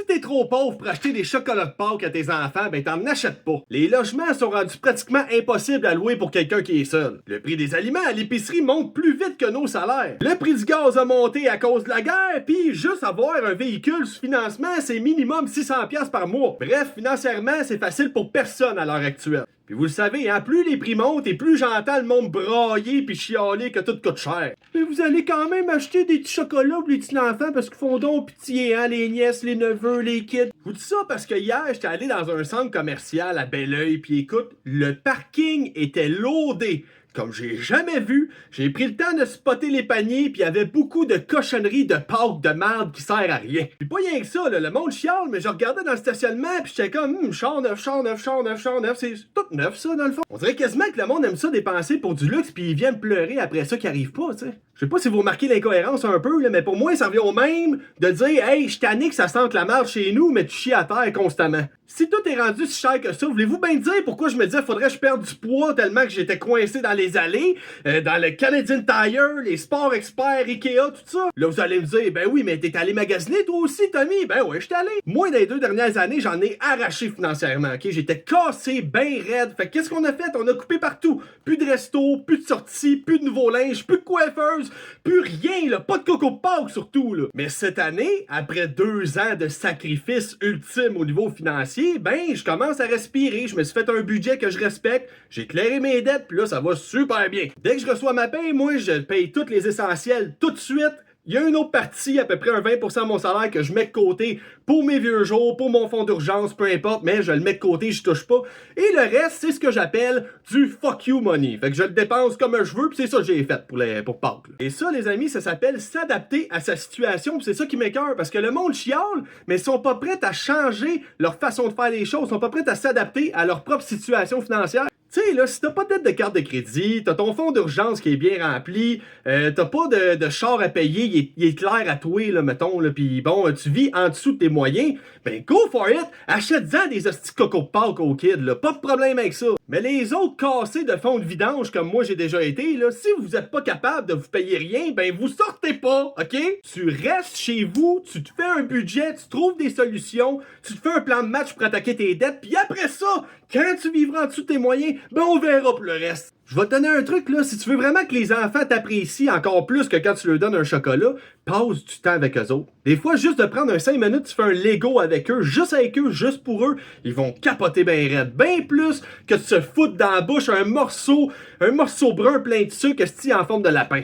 t'es trop pauvre pour acheter des chocolats de Pâques à tes enfants, ben t'en achètes pas. Les logements sont rendus pratiquement impossibles à louer pour quelqu'un qui est seul. Le prix des aliments à l'épicerie monte plus vite que nos salaires. Le prix du gaz a monté à cause de la guerre, puis juste avoir un véhicule sous financement, c'est minimum 600$ par mois. Bref, financièrement, c'est facile pour personne à l'heure actuelle. Puis vous le savez, hein, plus les prix montent et plus j'entends le monde brailler puis chialer que tout coûte cher. Mais vous allez quand même acheter des petits chocolats pour les petits enfants parce qu'ils font donc pitié, hein, les nièces, les neveux, les kids. Je vous dis ça parce que hier, j'étais allé dans un centre commercial à Belleuil, puis écoute, le parking était loadé. Comme j'ai jamais vu, j'ai pris le temps de spotter les paniers, puis il y avait beaucoup de cochonneries de Pâques de merde qui sert à rien. Puis pas rien que ça, là, le monde chiale, mais je regardais dans le stationnement, puis j'étais comme, char neuf, char neuf, char neuf, char neuf, c'est tout neuf ça dans le fond. On dirait quasiment que le monde aime ça dépenser pour du luxe, puis ils viennent pleurer après ça qui arrive pas, tu sais. Je sais pas si vous remarquez l'incohérence un peu, là, mais pour moi, ça revient au même de dire, hey, je tanné que ça sente la merde chez nous, mais tu chies à terre constamment. Si tout est rendu si cher que ça, voulez-vous bien dire pourquoi je me disais faudrait que je perde du poids tellement que j'étais coincé dans les allées, dans le Canadian Tire, les Sport Expert, Ikea, tout ça? Là, vous allez me dire, ben oui, mais t'es allé magasiner toi aussi, Tommy? Ben ouais, j'étais allé. Moi, dans les 2 dernières années, j'en ai arraché financièrement, ok? J'étais cassé, ben raide. Fait qu'est-ce qu'on a fait? On a coupé partout. Plus de resto, plus de sorties, plus de nouveaux linges, plus de coiffeuses, plus rien, là. Pas de coco Pâques surtout, là. Mais cette année, après 2 ans de sacrifice ultime au niveau financier, ben, je commence à respirer. Je me suis fait un budget que je respecte. J'ai éclairé mes dettes, puis là, ça va super bien. Dès que je reçois ma paye, moi, je paye tous les essentiels tout de suite. Il y a une autre partie, à peu près un 20% de mon salaire que je mets de côté pour mes vieux jours, pour mon fonds d'urgence, peu importe, mais je le mets de côté, je touche pas. Et le reste, c'est ce que j'appelle du fuck you money. Fait que je le dépense comme je veux, puis c'est ça que j'ai fait pour Pâques. Et ça, les amis, ça s'appelle s'adapter à sa situation, puis c'est ça qui m'écoeure, parce que le monde chiale, mais ils sont pas prêts à changer leur façon de faire les choses, ils sont pas prêts à s'adapter à leur propre situation financière. Tu sais, là, si t'as pas de dette de carte de crédit, t'as ton fonds d'urgence qui est bien rempli, t'as pas de char à payer, il est clair à toi, là, mettons, là, pis bon, tu vis en dessous de tes moyens, ben go for it! Achète-en des hosties coco de Pâques aux kids, là, pas de problème avec ça. Mais les autres cassés de fonds de vidange, comme moi j'ai déjà été, là, si vous êtes pas capable de vous payer rien, ben vous sortez pas, ok? Tu restes chez vous, tu te fais un budget, tu trouves des solutions, tu te fais un plan de match pour attaquer tes dettes, puis après ça, quand tu vivras en dessous de tes moyens, ben on verra pour le reste. Je vais te donner un truc, là. Si tu veux vraiment que les enfants t'apprécient encore plus que quand tu leur donnes un chocolat, passe du temps avec eux autres. Des fois, juste de prendre un 5 minutes, tu fais un Lego avec eux, juste pour eux, ils vont capoter ben raide. Ben plus que de se foutre dans la bouche un morceau brun plein de sucre, esti en forme de lapin.